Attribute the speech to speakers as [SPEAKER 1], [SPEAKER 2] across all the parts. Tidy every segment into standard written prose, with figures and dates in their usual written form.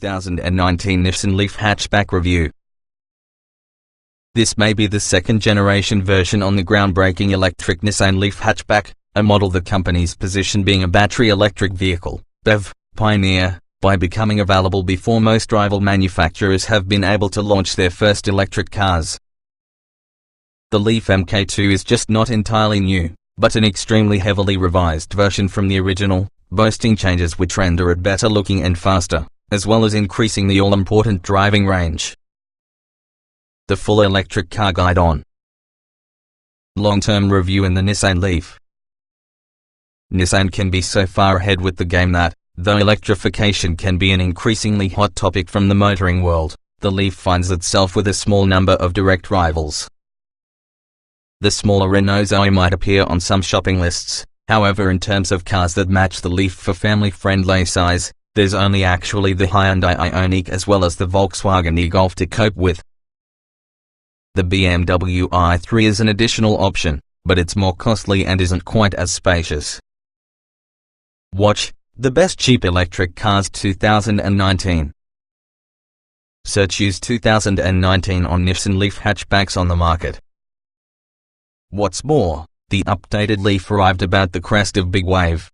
[SPEAKER 1] 2019 Nissan Leaf Hatchback Review. This may be the second-generation version on the groundbreaking electric Nissan Leaf Hatchback, a model the company's position being a battery electric vehicle, BEV, pioneer, by becoming available before most rival manufacturers have been able to launch their first electric cars. The Leaf MK2 is just not entirely new, but an extremely heavily revised version from the original, boasting changes which render it better looking and faster, as well as increasing the all-important driving range. The full electric car guide on long-term review in the Nissan Leaf. Nissan can be so far ahead with the game that, though electrification can be an increasingly hot topic from the motoring world, the Leaf finds itself with a small number of direct rivals. The smaller Renault Zoe might appear on some shopping lists, however in terms of cars that match the Leaf for family-friendly size, there's only actually the Hyundai Ioniq as well as the Volkswagen e-Golf to cope with. The BMW i3 is an additional option, but it's more costly and isn't quite as spacious. Watch the best cheap electric cars 2019. Search use 2019 on Nissan Leaf hatchbacks on the market. What's more, the updated Leaf arrived about the crest of big wave.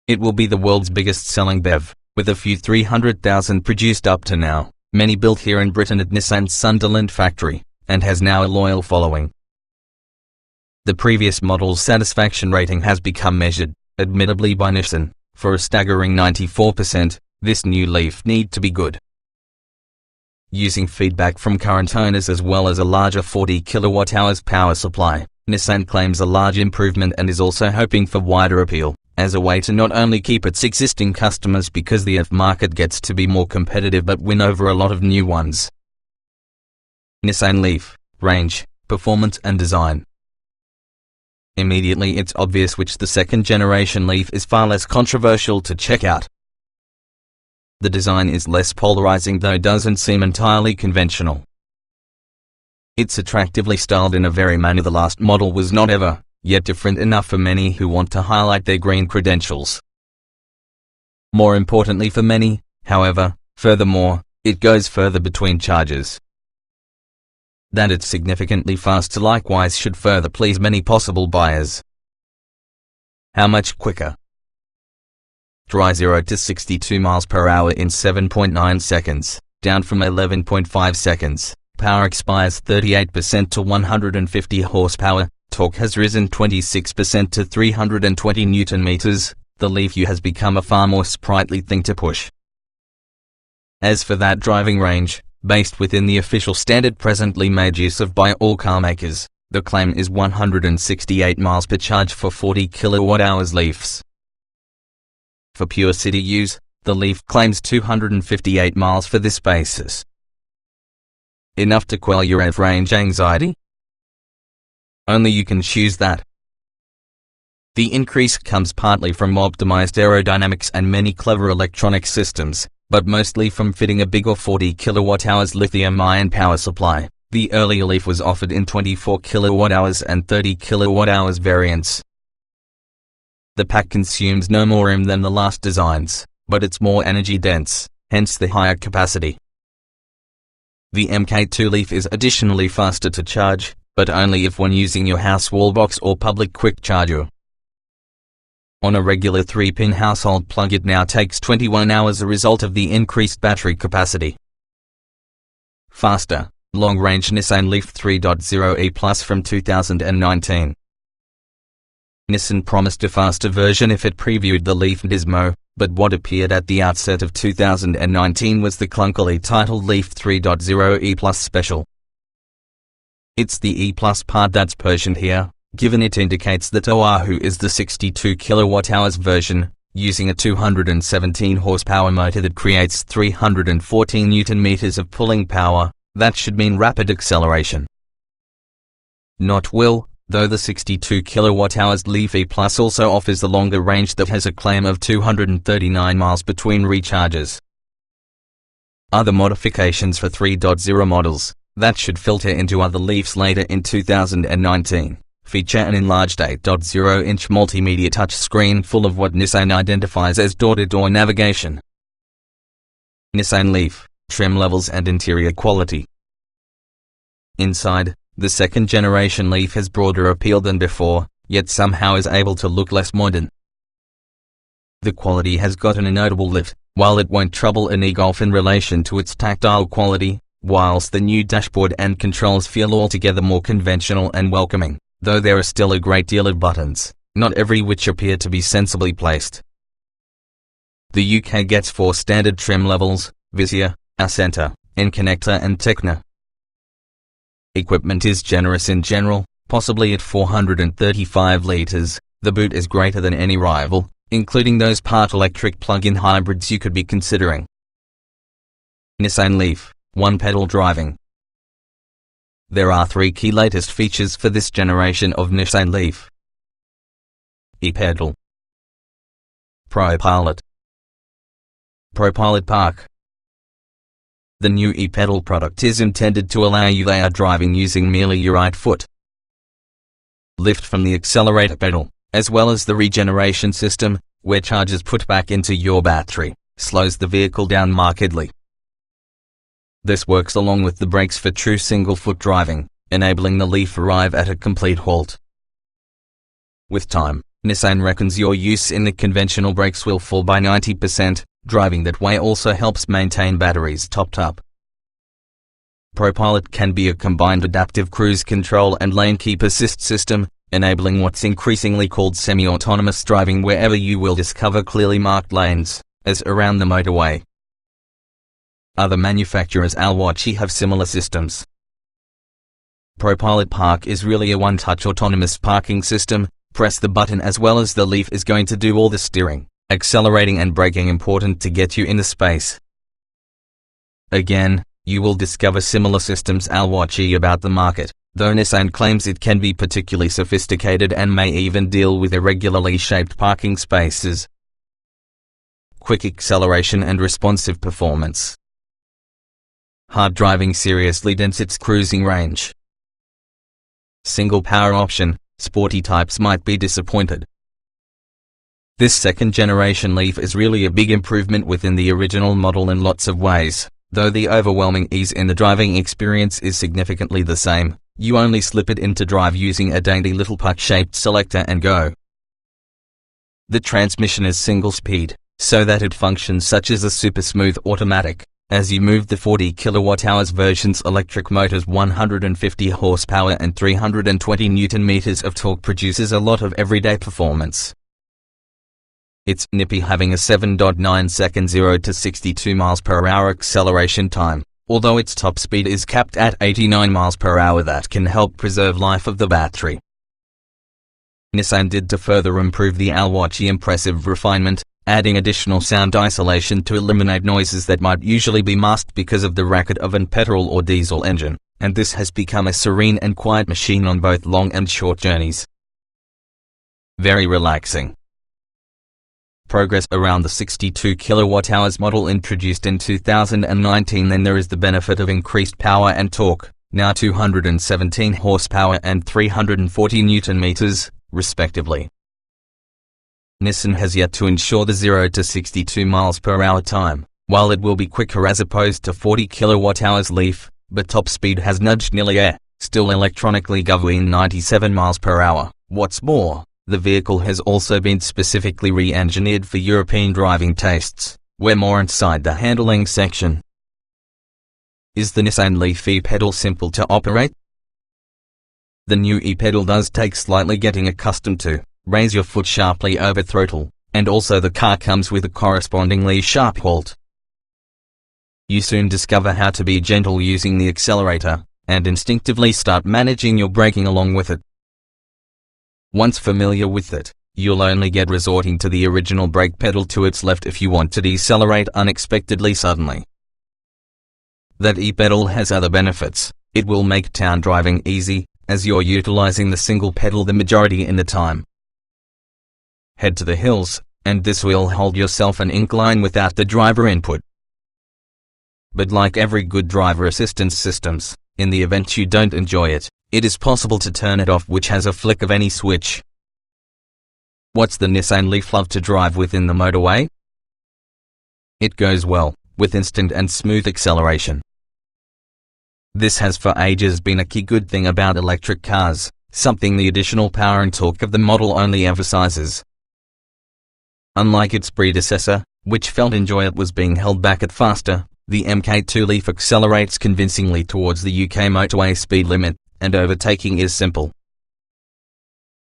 [SPEAKER 1] It will be the world's biggest selling BEV, with a few 300,000 produced up to now, many built here in Britain at Nissan's Sunderland factory, and has now a loyal following. The previous model's satisfaction rating has become measured, admittedly by Nissan, for a staggering 94%, this new Leaf need to be good. Using feedback from current owners as well as a larger 40 kWh power supply, Nissan claims a large improvement and is also hoping for wider appeal, as a way to not only keep its existing customers because the EV market gets to be more competitive but win over a lot of new ones. Nissan Leaf, range, performance and design. Immediately it's obvious which the second-generation Leaf is far less controversial to check out. The design is less polarizing though doesn't seem entirely conventional. It's attractively styled in a very manner the last model was not ever, yet different enough for many who want to highlight their green credentials. More importantly for many, however, furthermore, it goes further between charges. That it's significantly faster likewise should further please many possible buyers. How much quicker? Dry 0 to 62 miles per hour in 7.9 seconds, down from 11.5 seconds. Power expires 38% to 150 horsepower. Torque has risen 26% to 320 Nm. The Leaf U has become a far more sprightly thing to push. As for that driving range, based within the official standard presently made use of by all car makers, the claim is 168 miles per charge for 40 kWh Leafs. For pure city use, the Leaf claims 258 miles for this basis. Enough to quell your EV range anxiety? Only you can choose that. The increase comes partly from optimized aerodynamics and many clever electronic systems, but mostly from fitting a bigger 40 kWh lithium-ion power supply. The earlier Leaf was offered in 24 kWh and 30 kWh variants. The pack consumes no more room than the last designs, but it's more energy dense, hence the higher capacity. The MK2 Leaf is additionally faster to charge, but only if when using your house wallbox or public quick charger. On a regular 3-pin household plug it now takes 21 hours as a result of the increased battery capacity. Faster, long-range Nissan Leaf 3.0 E Plus from 2019. Nissan promised a faster version if it previewed the Leaf CHAdeMO, but what appeared at the outset of 2019 was the clunkily titled Leaf 3.0 E Plus Special. It's the E Plus part that's Persian here, given it indicates that Oahu is the 62 kWh version, using a 217 horsepower motor that creates 314 Nm of pulling power. That should mean rapid acceleration. Not will, though the 62 kWh Leaf E Plus also offers the longer range that has a claim of 239 miles between recharges. Other modifications for 3.0 models, that should filter into other Leafs later in 2019, feature an enlarged 8.0-inch multimedia touchscreen full of what Nissan identifies as door-to-door navigation. Nissan Leaf, trim levels and interior quality. Inside, the second generation Leaf has broader appeal than before, yet somehow is able to look less modern. The quality has gotten a notable lift, while it won't trouble an e-Golf in relation to its tactile quality, whilst the new dashboard and controls feel altogether more conventional and welcoming, though there are still a great deal of buttons, not every which appear to be sensibly placed. The UK gets 4 standard trim levels: Vizia, Accenta, N-Connector and Techno. Equipment is generous in general, possibly at 435 litres, the boot is greater than any rival, including those part electric plug-in hybrids you could be considering. Nissan Leaf, one-pedal driving. There are 3 key latest features for this generation of Nissan Leaf: e-pedal, Propilot, Propilot Park. The new e-pedal product is intended to allow you driving using merely your right foot. Lift from the accelerator pedal, as well as the regeneration system, where charge is put back into your battery, slows the vehicle down markedly. This works along with the brakes for true single-foot driving, enabling the Leaf arrive at a complete halt. With time, Nissan reckons your use in the conventional brakes will fall by 90%, driving that way also helps maintain batteries topped up. Propilot can be a combined adaptive cruise control and lane keep assist system, enabling what's increasingly called semi-autonomous driving wherever you will discover clearly marked lanes, as around the motorway. Other manufacturers have similar systems. Propilot Park is really a one-touch autonomous parking system. Press the button as well as the Leaf is going to do all the steering, accelerating and braking important to get you in the space. Again, you will discover similar systems about the market, though Nissan claims it can be particularly sophisticated and may even deal with irregularly shaped parking spaces. Quick acceleration and responsive performance. Hard driving seriously dents its cruising range. Single power option, sporty types might be disappointed. This second generation Leaf is really a big improvement within the original model in lots of ways, though the overwhelming ease in the driving experience is significantly the same. You only slip it into drive using a dainty little puck-shaped selector and go. The transmission is single speed, so that it functions such as a super smooth automatic. As you move the 40 kWh version's electric motor's 150 horsepower and 320 Nm of torque produces a lot of everyday performance. It's nippy having a 7.9 second 0 to 62 mph acceleration time, although its top speed is capped at 89 mph. That can help preserve life of the battery. Nissan did to further improve the impressive refinement, adding additional sound isolation to eliminate noises that might usually be masked because of the racket of an petrol or diesel engine, and this has become a serene and quiet machine on both long and short journeys. Very relaxing. Progress around the 62 kWh model introduced in 2019. Then there is the benefit of increased power and torque, now 217 horsepower and 340 Nm, respectively. Nissan has yet to ensure the 0 to 62 mph time, while it will be quicker as opposed to 40 kWh Leaf, but top speed has nudged nearly still electronically governing 97 mph. What's more, the vehicle has also been specifically re-engineered for European driving tastes. We're more inside the handling section. Is the Nissan Leaf e-pedal simple to operate? The new e-pedal does take slightly getting accustomed to. Raise your foot sharply over throttle, and also the car comes with a correspondingly sharp halt. You soon discover how to be gentle using the accelerator, and instinctively start managing your braking along with it. Once familiar with it, you'll only get resorting to the original brake pedal to its left if you want to decelerate unexpectedly suddenly. That e-pedal has other benefits. It will make town driving easy, as you're utilizing the single pedal the majority in the time. Head to the hills, and this will hold yourself an incline without the driver input. But like every good driver assistance systems, in the event you don't enjoy it, it is possible to turn it off, which has a flick of any switch. What's the Nissan Leaf love to drive within the motorway? It goes well, with instant and smooth acceleration. This has for ages been a key good thing about electric cars, something the additional power and torque of the model only emphasizes. Unlike its predecessor, which felt it was being held back at faster, the MK2 Leaf accelerates convincingly towards the UK motorway speed limit, and overtaking is simple.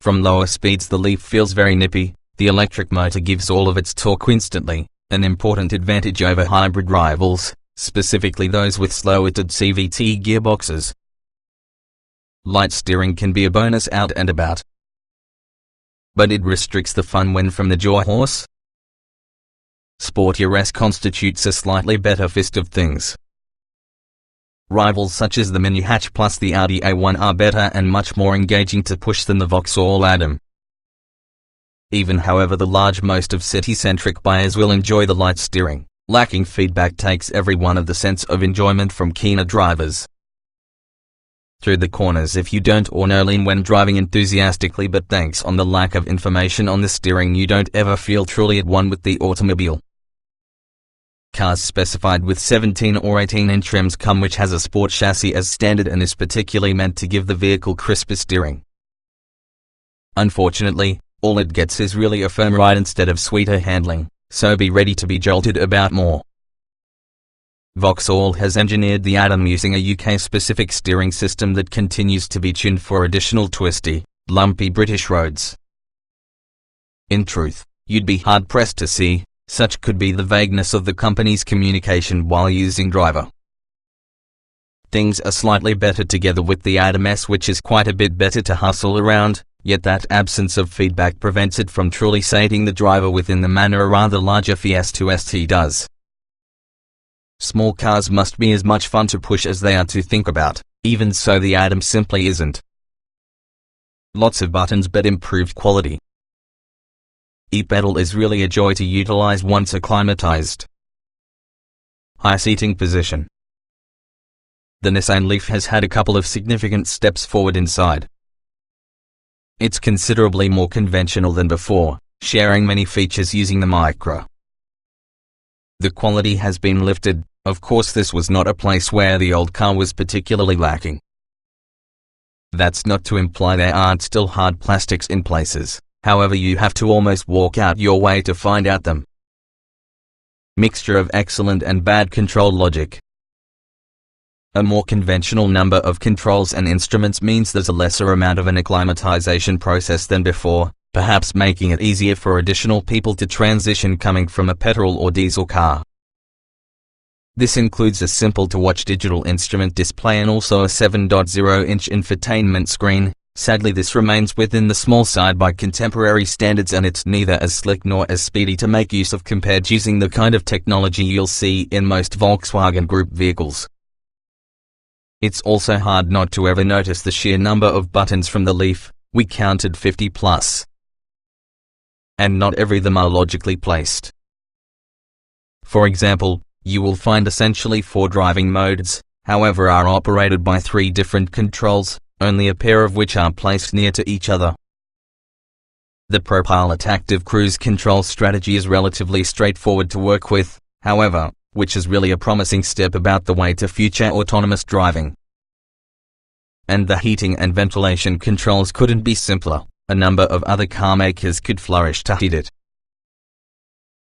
[SPEAKER 1] From lower speeds the Leaf feels very nippy. The electric motor gives all of its torque instantly, an important advantage over hybrid rivals, specifically those with slow-rated CVT gearboxes. Light steering can be a bonus out and about, but it restricts the fun when from the jaw horse. Sportier S constitutes a slightly better fist of things. Rivals such as the Mini Hatch plus the Audi A1 are better and much more engaging to push than the Vauxhall Adam. Even however, the large most of city-centric buyers will enjoy the light steering. Lacking feedback takes every one of the sense of enjoyment from keener drivers. Through the corners if you don't or no lean when driving enthusiastically, but thanks on the lack of information on the steering you don't ever feel truly at one with the automobile. Cars specified with 17 or 18-inch rims come which has a sport chassis as standard and is particularly meant to give the vehicle crisper steering. Unfortunately, all it gets is really a firm ride instead of sweeter handling, so be ready to be jolted about more. Vauxhall has engineered the Adam using a UK-specific steering system that continues to be tuned for additional twisty, lumpy British roads. In truth, you'd be hard-pressed to see, such could be the vagueness of the company's communication while using driver. Things are slightly better together with the Adam S, which is quite a bit better to hustle around, yet that absence of feedback prevents it from truly sating the driver within the manner a rather larger Fiesta ST does. Small cars must be as much fun to push as they are to think about, even so the Adam simply isn't. Lots of buttons but improved quality. E-pedal is really a joy to utilize once acclimatized. High seating position. The Nissan Leaf has had a couple of significant steps forward inside. It's considerably more conventional than before, sharing many features using the Micro. The quality has been lifted. Of course this was not a place where the old car was particularly lacking. That's not to imply there aren't still hard plastics in places, however you have to almost walk out your way to find out them. Mixture of excellent and bad control logic. A more conventional number of controls and instruments means there's a lesser amount of an acclimatization process than before, perhaps making it easier for additional people to transition coming from a petrol or diesel car. This includes a simple-to-watch digital instrument display and also a 7.0-inch infotainment screen. Sadly this remains within the small side by contemporary standards and it's neither as slick nor as speedy to make use of compared using the kind of technology you'll see in most Volkswagen Group vehicles. It's also hard not to ever notice the sheer number of buttons from the Leaf. We counted 50 plus. And not every them are logically placed. For example, you will find essentially 4 driving modes, however are operated by 3 different controls, only a pair of which are placed near to each other. The Propilot active cruise control strategy is relatively straightforward to work with, however, which is really a promising step about the way to future autonomous driving. And the heating and ventilation controls couldn't be simpler. A number of other car makers could flourish to heat it.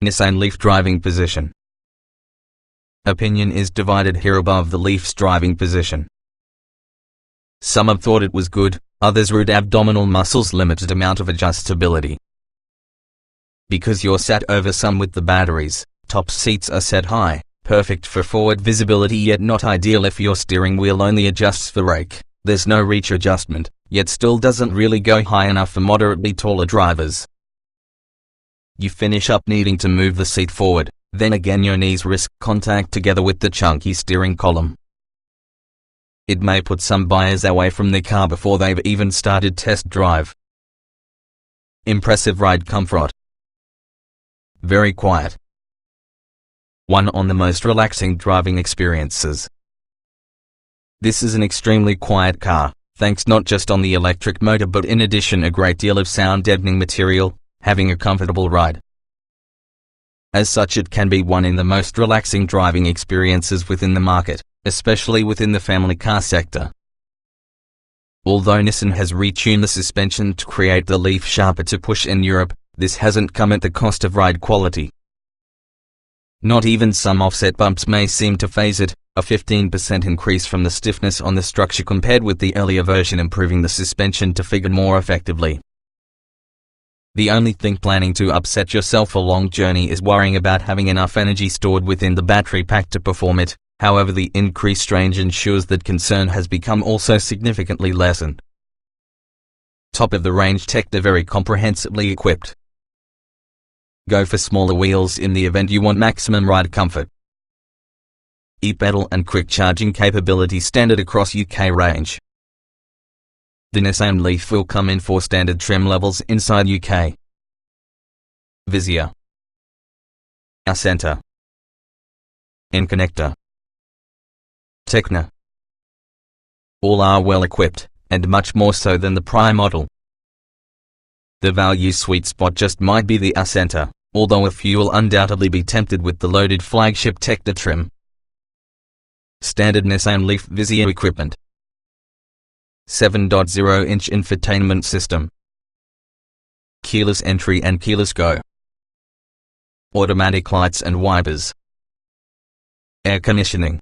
[SPEAKER 1] Nissan Leaf driving position. Opinion is divided here above the Leaf's driving position. Some have thought it was good, others rude abdominal muscles limited amount of adjustability. Because you're sat over some with the batteries, top seats are set high, perfect for forward visibility yet not ideal if your steering wheel only adjusts for rake. There's no reach adjustment, yet still doesn't really go high enough for moderately taller drivers. You finish up needing to move the seat forward, then again your knees risk contact together with the chunky steering column. It may put some buyers away from the car before they've even started test drive. Impressive ride comfort. Very quiet. One on the most relaxing driving experiences. This is an extremely quiet car, thanks not just on the electric motor but in addition a great deal of sound deadening material, having a comfortable ride. As such, it can be one in the most relaxing driving experiences within the market, especially within the family car sector. Although Nissan has retuned the suspension to create the Leaf sharper to push in Europe, this hasn't come at the cost of ride quality. Not even some offset bumps may seem to phase it, a 15% increase from the stiffness on the structure compared with the earlier version, improving the suspension to figure more effectively. The only thing planning to upset yourself a long journey is worrying about having enough energy stored within the battery pack to perform it. However, the increased range ensures that concern has become also significantly lessened. Top of the range Tecna, very comprehensively equipped. Go for smaller wheels in the event you want maximum ride comfort. E-pedal and quick charging capability standard across UK range. The Nissan Leaf will come in 4 standard trim levels inside UK. Vizia, Accenter, N-Connector, Tecna. All are well equipped, and much more so than the prior model. The value sweet spot just might be the Accenter, although a few will undoubtedly be tempted with the loaded flagship Tecna trim. Standard Nissan Leaf Vizia equipment. 7.0-inch infotainment system. Keyless entry and keyless go. Automatic lights and wipers. Air conditioning.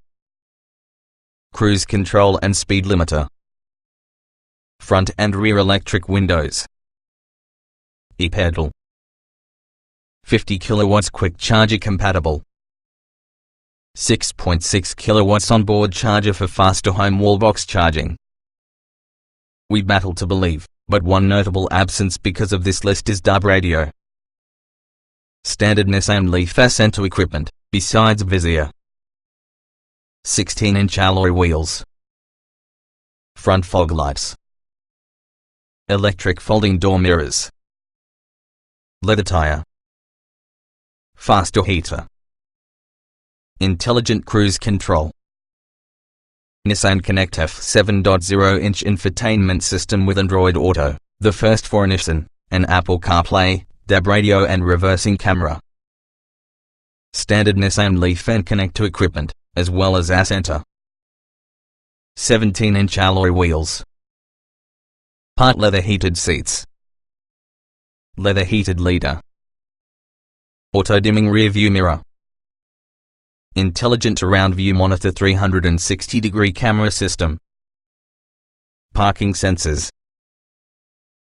[SPEAKER 1] Cruise control and speed limiter. Front and rear electric windows. E-pedal. 50 kilowatts quick charger compatible. 6.6 kilowatts onboard charger for faster home wallbox charging. We battle to believe, but one notable absence because of this list is DAB radio. Standard Nissan Leaf Accenter equipment, besides Vizia. 16-inch alloy wheels. Front fog lights. Electric folding door mirrors. Leather tire. Faster heater. Intelligent cruise control. Nissan Connect F 7.0-inch infotainment system with Android Auto, the first for Nissan, and Apple CarPlay, DAB radio and reversing camera. Standard Nissan Leaf and Connector equipment, as well as Accenter. 17-inch alloy wheels. Part leather heated seats. Leather heated leader. Auto dimming rear view mirror. Intelligent surround view monitor 360-degree camera system. Parking sensors.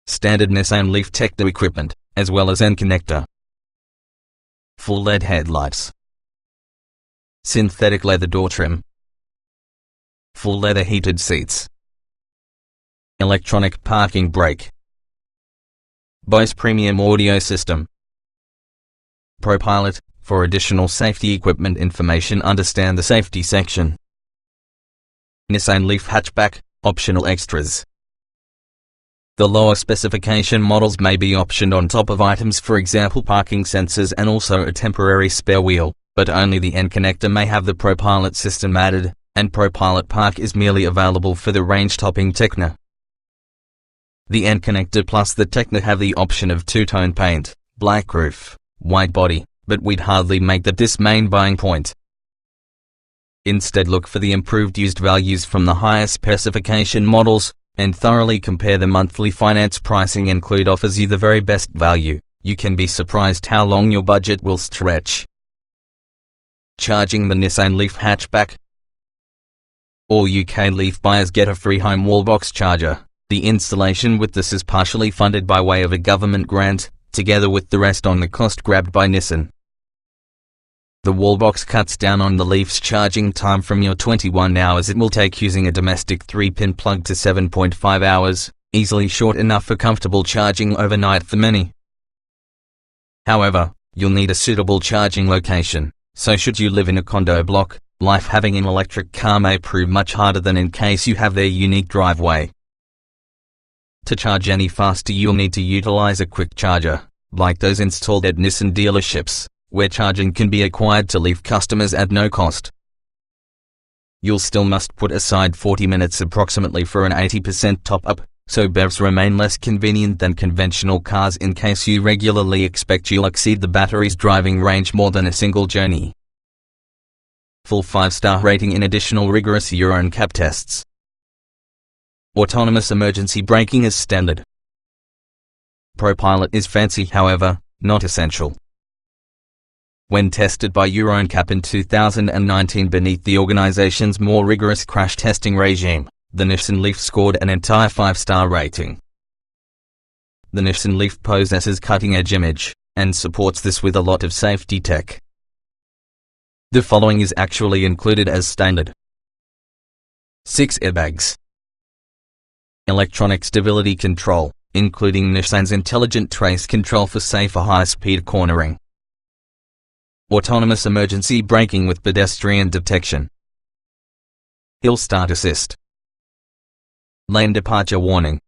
[SPEAKER 1] Standard Nissan Leaf Tecna equipment, as well as N-Connector. Full LED headlights. Synthetic leather door trim. Full leather heated seats. Electronic parking brake. Bose premium audio system. Propilot. For additional safety equipment information, understand the safety section. Nissan Leaf hatchback, optional extras. The lower specification models may be optioned on top of items, for example parking sensors and also a temporary spare wheel, but only the N-Connector may have the Propilot system added, and Propilot Park is merely available for the range-topping Tecna. The N-Connector plus the Tecna have the option of two-tone paint, black roof, white body, but we'd hardly make that this main buying point. Instead, look for the improved used values from the higher specification models, and thoroughly compare the monthly finance pricing. Include offers you the very best value. You can be surprised how long your budget will stretch. Charging the Nissan Leaf hatchback. All UK Leaf buyers get a free home wallbox charger. The installation with this is partially funded by way of a government grant, together with the rest on the cost grabbed by Nissan. The wallbox cuts down on the Leaf's charging time from your 21 hours it will take using a domestic 3-pin plug to 7.5 hours, easily short enough for comfortable charging overnight for many. However, you'll need a suitable charging location, so should you live in a condo block, life having an electric car may prove much harder than in case you have their unique driveway. To charge any faster, you'll need to utilize a quick charger, like those installed at Nissan dealerships, where charging can be acquired to Leaf customers at no cost. You'll still must put aside 40 minutes approximately for an 80% top-up, so BEVs remain less convenient than conventional cars in case you regularly expect you'll exceed the battery's driving range more than a single journey. Full 5-star rating in additional rigorous Euro NCAP tests. Autonomous emergency braking is standard. Propilot is fancy, however, not essential. When tested by Euro NCAP in 2019 beneath the organization's more rigorous crash testing regime, the Nissan Leaf scored an entire 5-star rating. The Nissan Leaf possesses cutting-edge image, and supports this with a lot of safety tech. The following is actually included as standard. 6 airbags. Electronic stability control, including Nissan's intelligent trace control for safer high-speed cornering. Autonomous emergency braking with pedestrian detection. Hill start assist. Lane departure warning.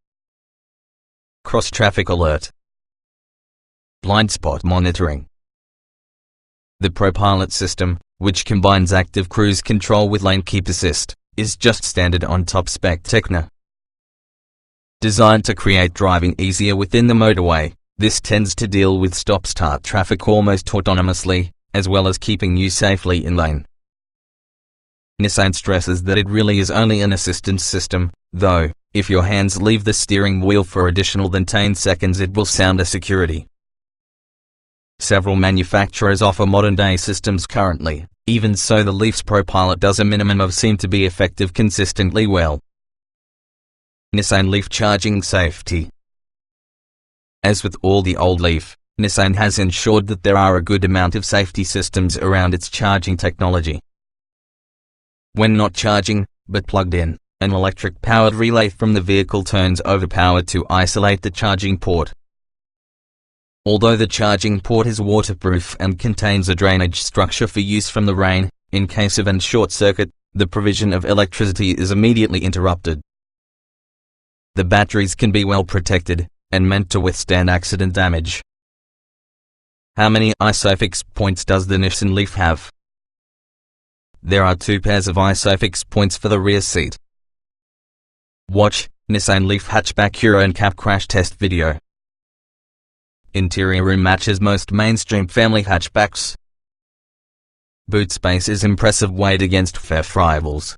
[SPEAKER 1] Cross-traffic alert. Blind spot monitoring. The Propilot system, which combines active cruise control with lane keep assist, is just standard on top-spec Techno. Designed to create driving easier within the motorway, this tends to deal with stop-start traffic almost autonomously, as well as keeping you safely in lane. Nissan stresses that it really is only an assistance system, though, if your hands leave the steering wheel for additional than 10 seconds it will sound as security. Several manufacturers offer modern-day systems currently, even so the Leaf's Propilot does a minimum of seem to be effective consistently well. Nissan Leaf charging safety. As with all the old Leaf, Nissan has ensured that there are a good amount of safety systems around its charging technology. When not charging, but plugged in, an electric-powered relay from the vehicle turns overpowered to isolate the charging port. Although the charging port is waterproof and contains a drainage structure for use from the rain, in case of a short circuit, the provision of electricity is immediately interrupted. The batteries can be well protected, and meant to withstand accident damage. How many Isofix points does the Nissan Leaf have? There are 2 pairs of Isofix points for the rear seat. Watch Nissan Leaf hatchback Euro NCAP crash test video. Interior room matches most mainstream family hatchbacks. Boot space is impressive weight against FF rivals.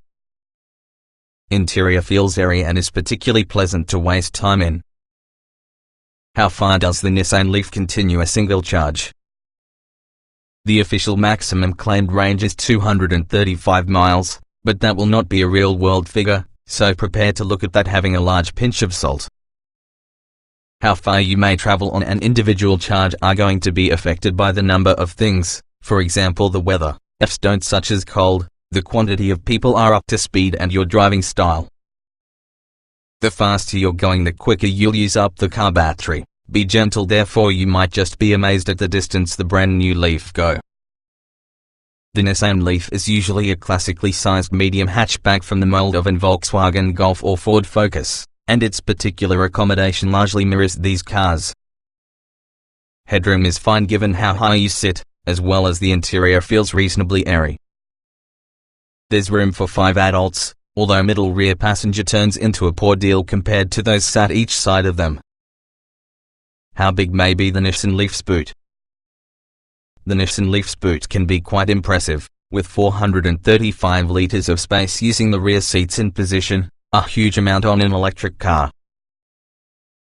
[SPEAKER 1] Interior feels airy and is particularly pleasant to waste time in. How far does the Nissan Leaf continue a single charge? The official maximum claimed range is 235 miles, but that will not be a real-world figure, so prepare to look at that having a large pinch of salt. How far you may travel on an individual charge are going to be affected by the number of things, for example the weather, F's don't such as cold, the quantity of people are up to speed and your driving style. The faster you're going the quicker you'll use up the car battery. Be gentle, therefore you might just be amazed at the distance the brand new Leaf go. The Nissan Leaf is usually a classically sized medium hatchback from the mold of an Volkswagen Golf or Ford Focus, and its particular accommodation largely mirrors these cars. Headroom is fine given how high you sit, as well as the interior feels reasonably airy. There's room for 5 adults, although middle rear passenger turns into a poor deal compared to those sat each side of them. How big may be the Nissan Leaf's boot? The Nissan Leaf's boot can be quite impressive, with 435 litres of space using the rear seats in position, a huge amount on an electric car.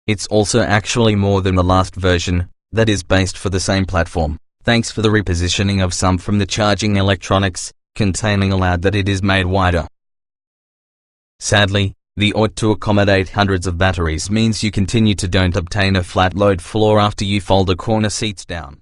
[SPEAKER 1] It's also actually more than the last version, that is based for the same platform, thanks for the repositioning of some from the charging electronics, containing allowed that it is made wider. Sadly, the ought to accommodate hundreds of batteries means you continue to don't obtain a flat load floor after you fold the corner seats down.